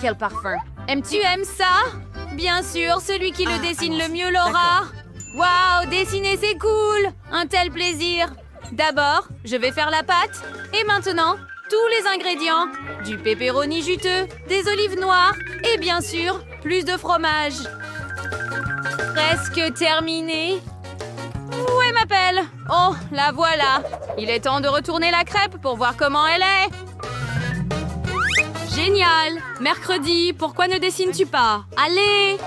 quel parfum. Tu aimes ça? Bien sûr, celui qui le dessine le mieux l'aura. Waouh, dessiner c'est cool. Un tel plaisir. D'abord, je vais faire la pâte. Et maintenant, tous les ingrédients. Du pepperoni juteux, des olives noires et bien sûr, plus de fromage. Presque terminé. Où est ma pelle? Oh, la voilà. Il est temps de retourner la crêpe pour voir comment elle est. Génial. Mercredi, pourquoi ne dessines-tu pas? Allez.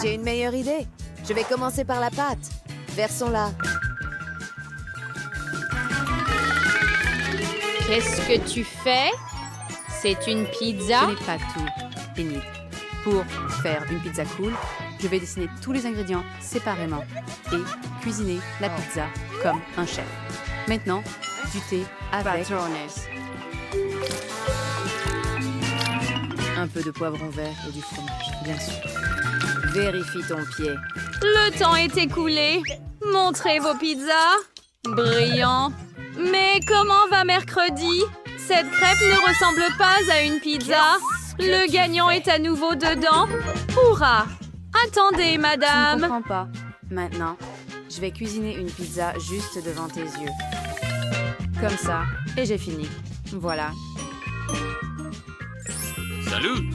J'ai une meilleure idée. Je vais commencer par la pâte. Versons-la. Qu'est-ce que tu fais? C'est une pizza? Ce n'est pas tout, Enid. Pour faire une pizza cool, je vais dessiner tous les ingrédients séparément et cuisiner la pizza comme un chef. Maintenant, du thé avec un peu de poivron vert et du fromage, bien sûr. Vérifie ton pied. Le temps est écoulé. Montrez vos pizzas. Brillant. Mais comment va mercredi? Cette crêpe ne ressemble pas à une pizza. Le gagnant est à nouveau dedans. Hourra! Attendez, Je ne madame. comprends pas. Maintenant, je vais cuisiner une pizza juste devant tes yeux. Comme ça, et j'ai fini. Voilà. Salut!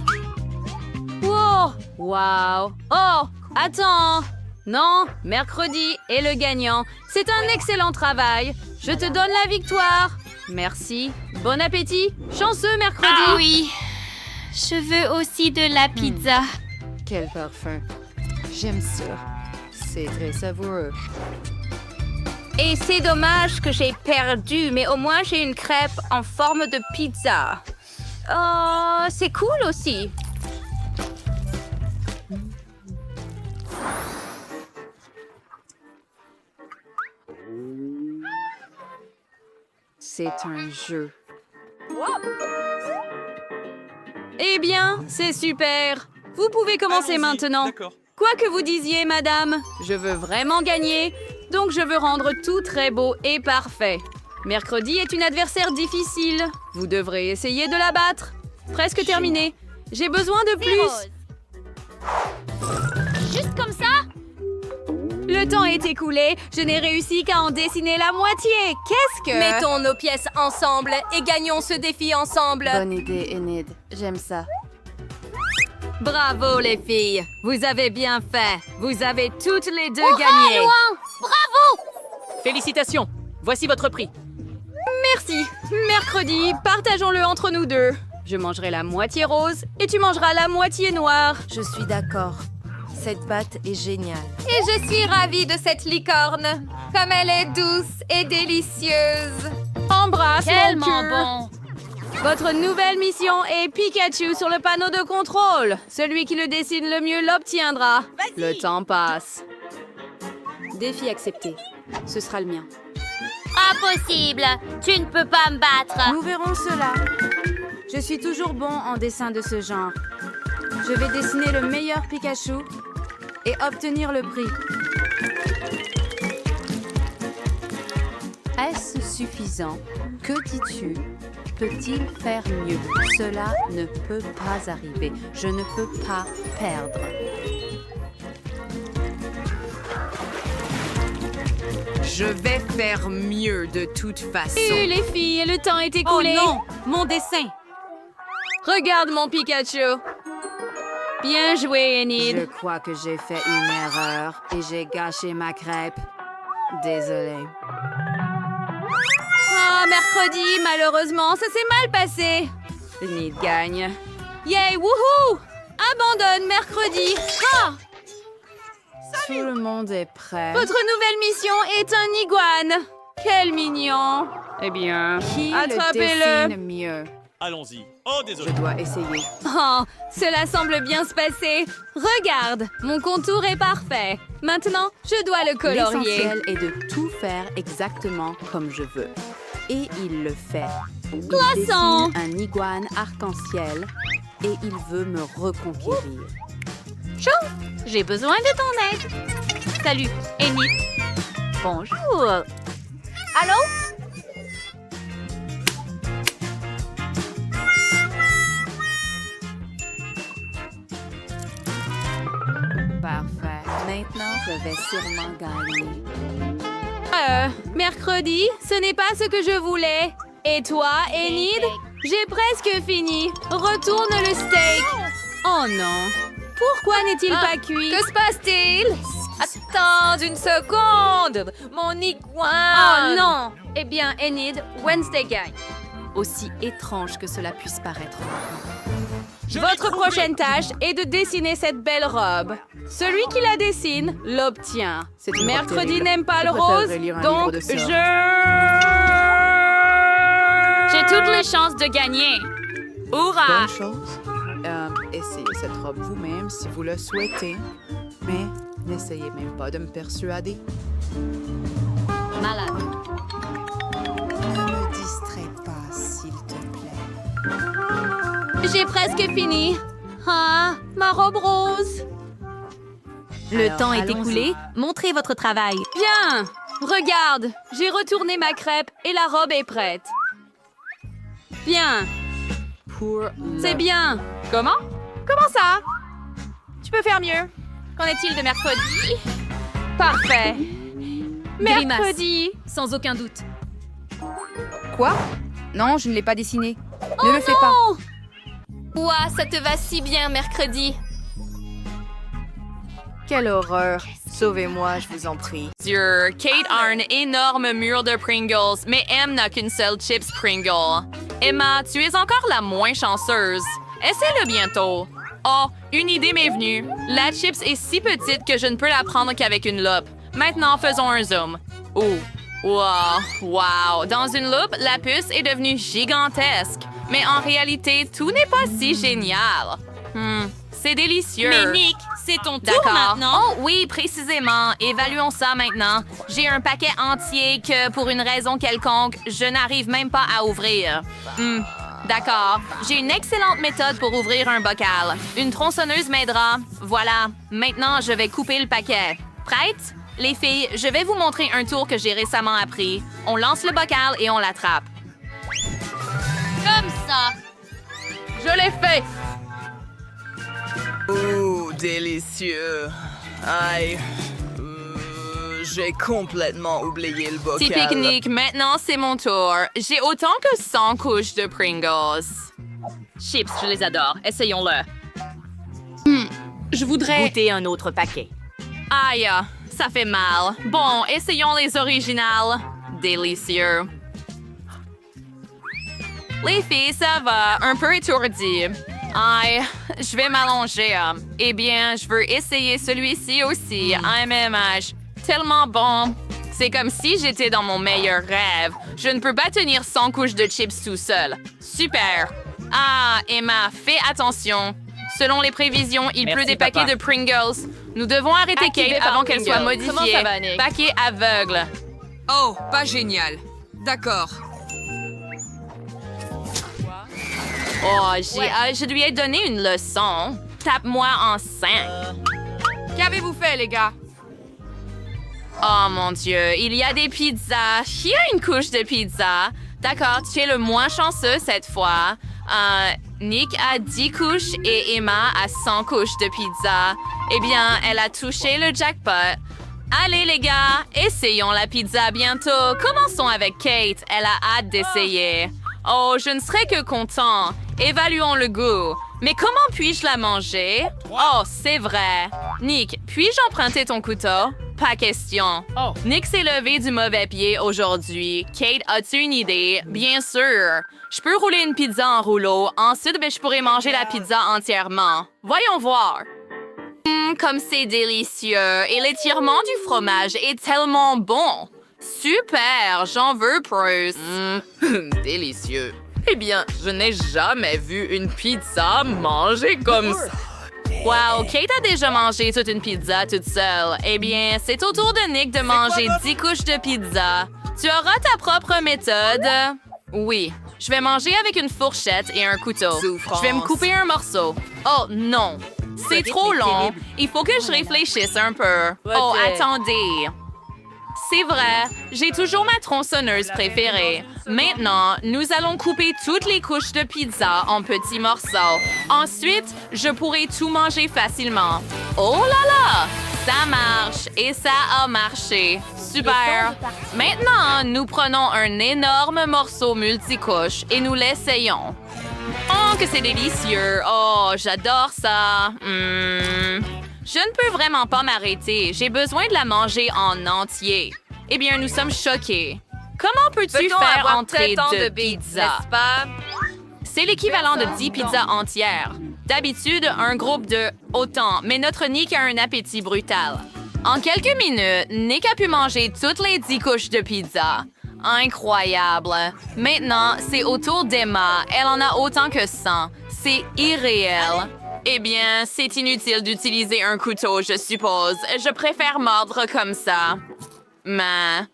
Wow! Wow! Oh! Attends! Non, mercredi est le gagnant. C'est un excellent travail. Je te donne la victoire. Merci. Bon appétit. Chanceux mercredi. Ah oui, je veux aussi de la pizza. Quel parfum. J'aime ça. C'est très savoureux. Et c'est dommage que j'ai perdu, mais au moins j'ai une crêpe en forme de pizza. Oh, c'est cool aussi. C'est un jeu. Eh bien, c'est super. Vous pouvez commencer Allons-y. maintenant. D'accord. Quoi que vous disiez, madame, je veux vraiment gagner, donc je veux rendre tout très beau et parfait. Mercredi est une adversaire difficile. Vous devrez essayer de la battre. Presque terminé. J'ai besoin de plus. Juste comme ça? Le temps est écoulé. Je n'ai réussi qu'à en dessiner la moitié. Qu'est-ce que... Mettons nos pièces ensemble et gagnons ce défi ensemble. Bonne idée, Enid. J'aime ça. Bravo, les filles. Vous avez bien fait. Vous avez toutes les deux gagné. Félicitations! Voici votre prix. Merci. Mercredi, partageons-le entre nous deux. Je mangerai la moitié rose et tu mangeras la moitié noire. Je suis d'accord. Cette pâte est géniale. Et je suis ravie de cette licorne. Comme elle est douce et délicieuse. Embrasse mon Tellement cœur. bon. Votre nouvelle mission est Pikachu sur le panneau de contrôle. Celui qui le dessine le mieux l'obtiendra. Le temps passe. Défi accepté. Ce sera le mien. Impossible. Tu ne peux pas me battre. Nous verrons cela. Je suis toujours bon en dessin de ce genre. Je vais dessiner le meilleur Pikachu et obtenir le prix. Est-ce suffisant? Que dis-tu? Peut-il faire mieux? Cela ne peut pas arriver. Je ne peux pas perdre. Je vais faire mieux de toute façon. Et les filles, le temps est écoulé. Oh non! Mon dessin! Regarde mon Pikachu. Bien joué, Je Enid. crois que j'ai fait une erreur et j'ai gâché ma crêpe. Désolée. Ah, mercredi, malheureusement, ça s'est mal passé. Enid gagne. Yay, wouhou! Abandonne mercredi. Ah! Tout le monde est prêt. Votre nouvelle mission est un iguane. Quel mignon. Eh bien, Qui le attrapez-le. dessine mieux? Allons-y. Oh, Je désolé. dois essayer. Oh, cela semble bien se passer. Regarde, mon contour est parfait. Maintenant, je dois le colorier. L'essentiel est de tout faire exactement comme je veux. Et il le fait. Il Glaçant. dessine un iguane arc-en-ciel et il veut me reconquérir. Chou, j'ai besoin de ton aide. Salut, Enid. Bonjour. Allô? Maintenant, je vais sûrement gagner. Mercredi, ce n'est pas ce que je voulais. Et toi, Enid? J'ai presque fini. Retourne le steak. Oh non. Pourquoi n'est-il pas cuit? Que se passe-t-il? Attends une seconde! Mon iguane! Oh non! Eh bien, Enid, Wednesday gagne. Aussi étrange que cela puisse paraître. Votre prochaine tâche est de dessiner cette belle robe. Celui qui la dessine l'obtient. C'est une robe Mercredi terrible. n'aime pas Je le préférerais rose, lire un donc livre de je... J'ai toutes les chances de gagner. Hourra! Bonne chose. Essayez cette robe vous-même si vous le souhaitez. Mais n'essayez même pas de me persuader. Malade. Ne me distrais pas, s'il te plaît. J'ai presque fini. Ah, ma robe rose. Le Alors, temps est allons-y. écoulé. Montrez votre travail. Bien. Regarde, j'ai retourné ma crêpe et la robe est prête. Bien, Pour c'est bien. Comment? Comment ça? Tu peux faire mieux. Qu'en est-il de mercredi? Parfait. Mercredi. Sans aucun doute. Quoi? Non, je ne l'ai pas dessiné. Ne le fais pas. Oh, Ouah, ça te va si bien, mercredi. Quelle horreur. Sauvez-moi, je vous en prie. Dieu, Kate a un énorme mur de Pringles, mais M n'a qu'une seule chips Pringle. Emma, tu es encore la moins chanceuse. Essaie-le bientôt. Oh, une idée m'est venue. La chips est si petite que je ne peux la prendre qu'avec une loupe. Maintenant, faisons un zoom. Oh, wow, wow. Dans une loupe, la puce est devenue gigantesque. Mais en réalité, tout n'est pas si génial. C'est délicieux. Mais Nick, c'est ton tour D'accord. maintenant. Oh oui, précisément. Évaluons ça maintenant. J'ai un paquet entier que, pour une raison quelconque, je n'arrive même pas à ouvrir. D'accord. J'ai une excellente méthode pour ouvrir un bocal. Une tronçonneuse m'aidera. Voilà. Maintenant, je vais couper le paquet. Prête? Les filles, je vais vous montrer un tour que j'ai récemment appris. On lance le bocal et on l'attrape. Comme ça. Je l'ai fait! Oh, délicieux. Aïe. J'ai complètement oublié le bocal. Petit pique-nique, maintenant c'est mon tour. J'ai autant que 100 couches de Pringles. Chips, je les adore. Essayons-le. Je voudrais... Goûter un autre paquet. Aïe, ça fait mal. Bon, essayons les originales. Délicieux. Les filles, ça va, un peu étourdi. Aïe, je vais m'allonger. Eh bien, je veux essayer celui-ci aussi, à même âge. Tellement bon. C'est comme si j'étais dans mon meilleur rêve. Je ne peux pas tenir 100 couches de chips tout seul. Super. Ah, Emma, fais attention. Selon les prévisions, il pleut des paquets de Pringles. Nous devons arrêter Activé Kate par avant qu'elle soit Pringles. Comment modifiée. ça va, Nick? Paquet aveugle. Oh, pas génial. D'accord. Oh, je lui ai donné une leçon. Tape-moi en 5. Qu'avez-vous fait, les gars? Oh mon Dieu, il y a des pizzas. Qui a une couche de pizza? D'accord, tu es le moins chanceux cette fois. Nick a 10 couches et Emma a 100 couches de pizza. Eh bien, elle a touché le jackpot. Allez les gars, essayons la pizza bientôt. Commençons avec Kate, elle a hâte d'essayer. Oh, je ne serais que content. Évaluons le goût. Mais comment puis-je la manger? Oh, c'est vrai. Nick, puis-je emprunter ton couteau? Pas question. Nick s'est levé du mauvais pied aujourd'hui. Kate, as-tu une idée? Bien sûr. Je peux rouler une pizza en rouleau. Ensuite, je pourrais manger la pizza entièrement. Voyons voir. Comme c'est délicieux. Et l'étirement du fromage est tellement bon. Super, j'en veux plus. Délicieux. Eh bien, je n'ai jamais vu une pizza manger comme ça. Wow, Kate a déjà mangé toute une pizza toute seule. Eh bien, c'est au tour de Nick de manger 10 couches de pizza. Tu auras ta propre méthode. Oui, je vais manger avec une fourchette et un couteau. Je vais me couper un morceau. Oh non, c'est trop long. Il faut que je réfléchisse un peu. Oh, attendez. C'est vrai, j'ai toujours ma tronçonneuse préférée. Maintenant, nous allons couper toutes les couches de pizza en petits morceaux. Ensuite, je pourrai tout manger facilement. Oh là là! Ça marche et ça a marché. Super. Maintenant, nous prenons un énorme morceau multicouche et nous l'essayons. Oh, que c'est délicieux. Oh, j'adore ça. Je ne peux vraiment pas m'arrêter. J'ai besoin de la manger en entier. Eh bien, nous sommes choqués. Comment peux-tu faire entrer deux pizzas? N'est-ce pas? C'est l'équivalent de 10 pizzas entières. D'habitude, un groupe de autant, mais notre Nick a un appétit brutal. En quelques minutes, Nick a pu manger toutes les 10 couches de pizza. Incroyable. Maintenant, c'est au tour d'Emma. Elle en a autant que 100. C'est irréel. Eh bien, c'est inutile d'utiliser un couteau, je suppose. Je préfère mordre comme ça. Mais...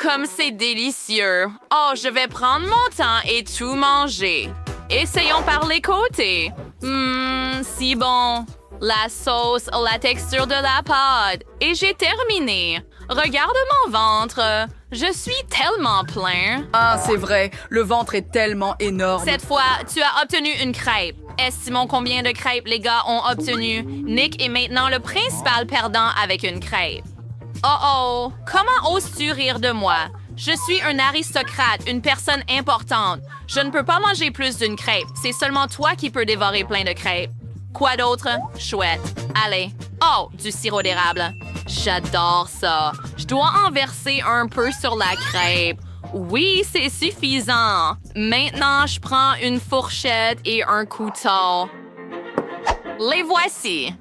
comme c'est délicieux. Oh, je vais prendre mon temps et tout manger. Essayons par les côtés. Si bon. La sauce, la texture de la pâte. Et j'ai terminé. Regarde mon ventre. Je suis tellement plein. Ah, c'est vrai. Le ventre est tellement énorme. Cette fois, tu as obtenu une crêpe. Estimons combien de crêpes les gars ont obtenu. Nick est maintenant le principal perdant avec une crêpe. Oh, comment oses-tu rire de moi? Je suis un aristocrate, une personne importante. Je ne peux pas manger plus d'une crêpe. C'est seulement toi qui peux dévorer plein de crêpes. Quoi d'autre? Chouette. Allez. Oh, du sirop d'érable. J'adore ça. Je dois en verser un peu sur la crêpe. Oui, c'est suffisant. Maintenant, je prends une fourchette et un couteau. Les voici.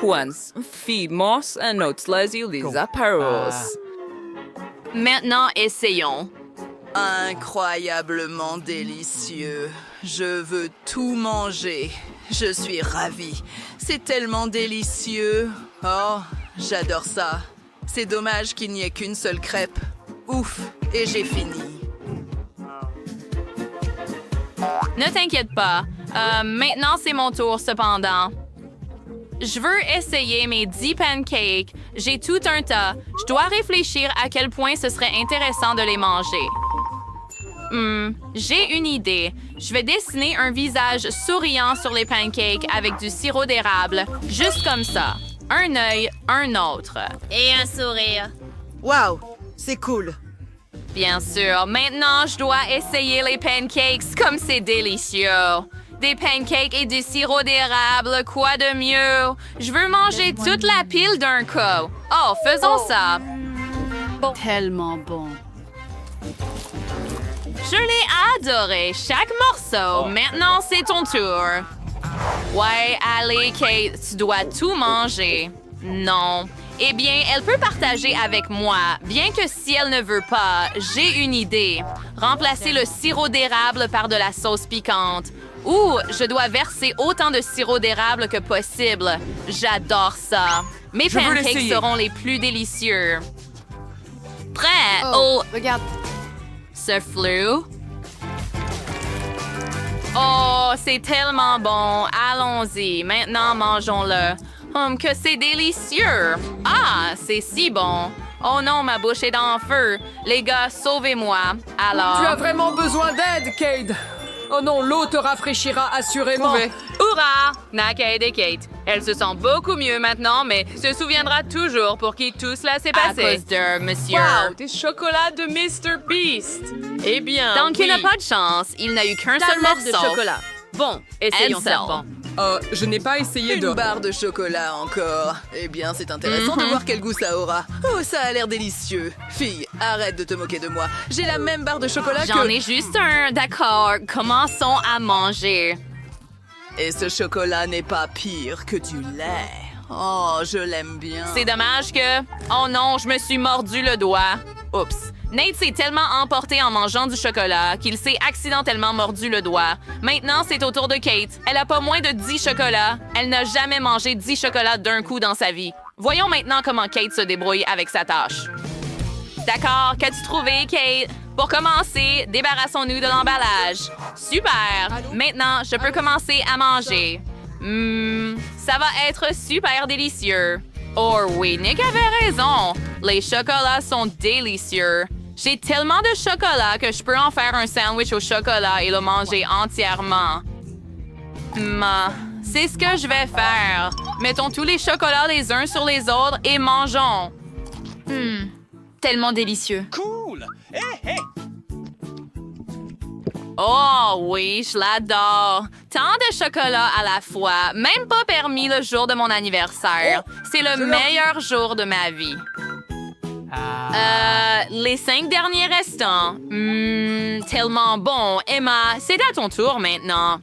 Quans, feedmos and notes les apparos. Maintenant, essayons. Incroyablement délicieux. Je veux tout manger. Je suis ravie. C'est tellement délicieux. Oh, j'adore ça. C'est dommage qu'il n'y ait qu'une seule crêpe. Ouf, et j'ai fini. Ne t'inquiète pas. Maintenant, c'est mon tour, cependant. Je veux essayer mes 10 pancakes. J'ai tout un tas. Je dois réfléchir à quel point ce serait intéressant de les manger. J'ai une idée. Je vais dessiner un visage souriant sur les pancakes avec du sirop d'érable. Juste comme ça. Un œil, un autre. Et un sourire. Waouh, c'est cool. Bien sûr. Maintenant, je dois essayer les pancakes comme c'est délicieux. Des pancakes et du sirop d'érable, quoi de mieux? Je veux manger toute la pile d'un coup. Oh, faisons ça. Tellement bon. Je l'ai adoré, chaque morceau. Maintenant, c'est ton tour. Ouais, allez, Kate, tu dois tout manger. Non. Eh bien, elle peut partager avec moi, bien que si elle ne veut pas, j'ai une idée. Remplacer le sirop d'érable par de la sauce piquante. Ou je dois verser autant de sirop d'érable que possible. J'adore ça. Mes pancakes seront les plus délicieux. Prêt? Oh, regarde. Ce flou. Oh, c'est tellement bon. Allons-y. Maintenant, mangeons-le. Que c'est délicieux. Ah, c'est si bon. Oh non, ma bouche est en feu. Les gars, sauvez-moi. Alors... Tu as vraiment besoin d'aide, Cade. Oh non, l'eau te rafraîchira assurément. Hurrah! Naked et Kate. Elle se sent beaucoup mieux maintenant, mais se souviendra toujours pour qui tout cela s'est passé. À cause de monsieur. Wow, des chocolats de Mr. Beast. Eh bien, Donc, il n'a pas de chance. Il n'a eu qu'un seul morceau. de chocolat. Bon, essayons Ansel. ça. Je n'ai pas essayé Une barre de chocolat encore. Eh bien, c'est intéressant de voir quel goût ça aura. Oh, ça a l'air délicieux. Fille, arrête de te moquer de moi. J'ai la même barre de chocolat J'en ai juste un, d'accord. Commençons à manger. Et ce chocolat n'est pas pire que du lait. Oh, je l'aime bien. C'est dommage que... Oh non, je me suis mordu le doigt. Oups. Nate s'est tellement emporté en mangeant du chocolat qu'il s'est accidentellement mordu le doigt. Maintenant, c'est au tour de Kate. Elle a pas moins de 10 chocolats. Elle n'a jamais mangé 10 chocolats d'un coup dans sa vie. Voyons maintenant comment Kate se débrouille avec sa tâche. D'accord, qu'as-tu trouvé, Kate? Pour commencer, débarrassons-nous de l'emballage. Super! Maintenant, je peux commencer à manger. Ça va être super délicieux. Oh oui, Nick avait raison. Les chocolats sont délicieux. J'ai tellement de chocolat que je peux en faire un sandwich au chocolat et le manger entièrement. C'est ce que je vais faire. Mettons tous les chocolats les uns sur les autres et mangeons. Tellement délicieux. Cool! Hé, hé! Oh oui, je l'adore. Tant de chocolat à la fois, même pas permis le jour de mon anniversaire. C'est le meilleur jour de ma vie. Les 5 derniers restants. Tellement bon. Emma, c'est à ton tour maintenant.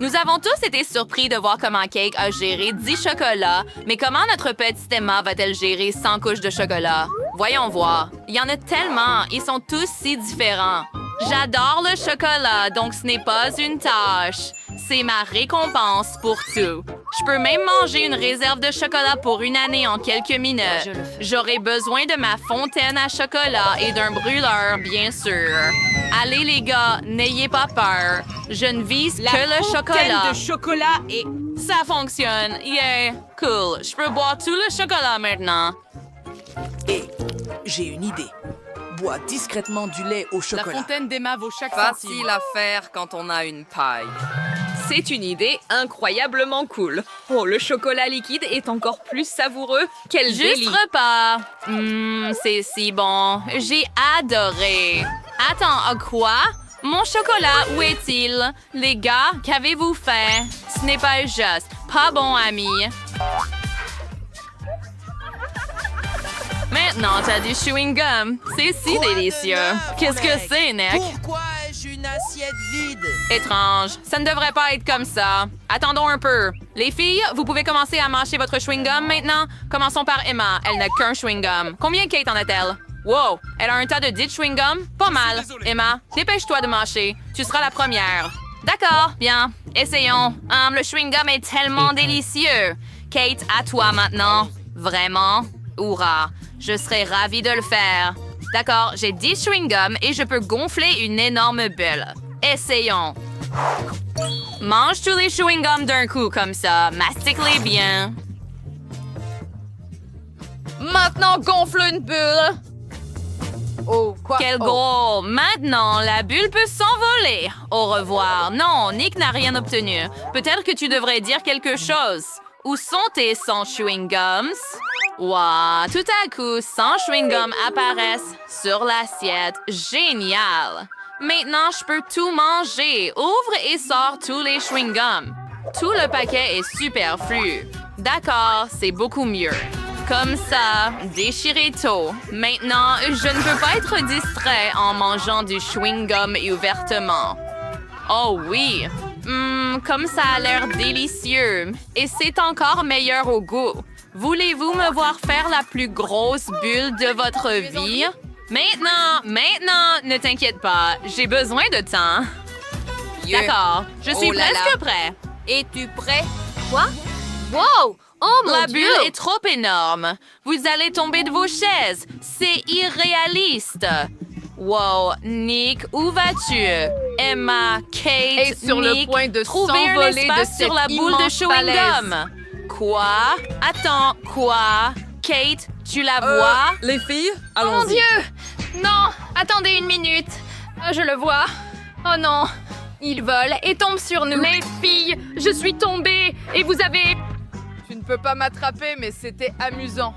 Nous avons tous été surpris de voir comment Cake a géré 10 chocolats, mais comment notre petite Emma va-t-elle gérer 100 couches de chocolat? Voyons voir. Il y en a tellement. Ils sont tous si différents. J'adore le chocolat, donc ce n'est pas une tâche. C'est ma récompense pour tout. Je peux même manger une réserve de chocolat pour une année en quelques minutes. J'aurai besoin de ma fontaine à chocolat et d'un brûleur, bien sûr. Allez les gars, n'ayez pas peur. Je ne vise que le chocolat. de chocolat et... Ça fonctionne. Yeah, cool. Je peux boire tout le chocolat maintenant. Hé, j'ai une idée. Bois discrètement du lait au La chocolat. fontaine d'Emma vaut chaque centime. Facile à faire quand on a une paille. C'est une idée incroyablement cool. Oh, le chocolat liquide est encore plus savoureux. Quel Juste délit. repas. C'est si bon. J'ai adoré. Attends, quoi? Mon chocolat, où est-il? Les gars, qu'avez-vous fait? Ce n'est pas juste. Pas bon, ami. Maintenant, t'as du chewing-gum. C'est si délicieux. Qu'est-ce que c'est, Nick? Pourquoi ai-je une assiette vide? Étrange. Ça ne devrait pas être comme ça. Attendons un peu. Les filles, vous pouvez commencer à mâcher votre chewing-gum maintenant. Commençons par Emma. Elle n'a qu'un chewing-gum. Combien Kate en a-t-elle? Wow! Elle a un tas de 10 chewing-gum? Pas mal. Emma, dépêche-toi de mâcher. Tu seras la première. D'accord, bien. Essayons. Le chewing-gum est tellement délicieux. Kate, à toi maintenant. Vraiment? Hourra! Je serais ravie de le faire. D'accord, j'ai 10 chewing-gums et je peux gonfler une énorme bulle. Essayons. Mange tous les chewing-gums d'un coup comme ça. Mastique-les bien. Maintenant, gonfle une bulle. Oh, quoi? Quel goal! Maintenant, la bulle peut s'envoler. Au revoir. Non, Nick n'a rien obtenu. Peut-être que tu devrais dire quelque chose. Où sont tes 100 chewing-gums? Wow, tout à coup, 100 chewing-gums apparaissent sur l'assiette. Génial! Maintenant, je peux tout manger. Ouvre et sors tous les chewing-gums. Tout le paquet est superflu. D'accord, c'est beaucoup mieux. Comme ça, déchirez tout. Maintenant, je ne peux pas être distrait en mangeant du chewing-gum ouvertement. Oh oui! Comme ça a l'air délicieux. Et c'est encore meilleur au goût. Voulez-vous me voir faire la plus grosse bulle de votre vie? Maintenant, ne t'inquiète pas. J'ai besoin de temps. D'accord, je suis presque prêt. Es-tu prêt? Quoi? Wow! Oh mon La Dieu! bulle est trop énorme. Vous allez tomber de vos chaises. C'est irréaliste. Wow, Nick, où vas-tu? Emma, Kate, Est sur le Nick, point de trouvez un s'envoler espace de sur la cette boule de immense chewing-gum. Quoi? Attends, quoi? Kate, tu la vois? Les filles, Oh mon allons-y. Dieu! Non! Attendez une minute. Je le vois. Oh non! Il vole et tombe sur nous. Les filles, je suis tombée et vous avez... Tu ne peux pas m'attraper, mais c'était amusant.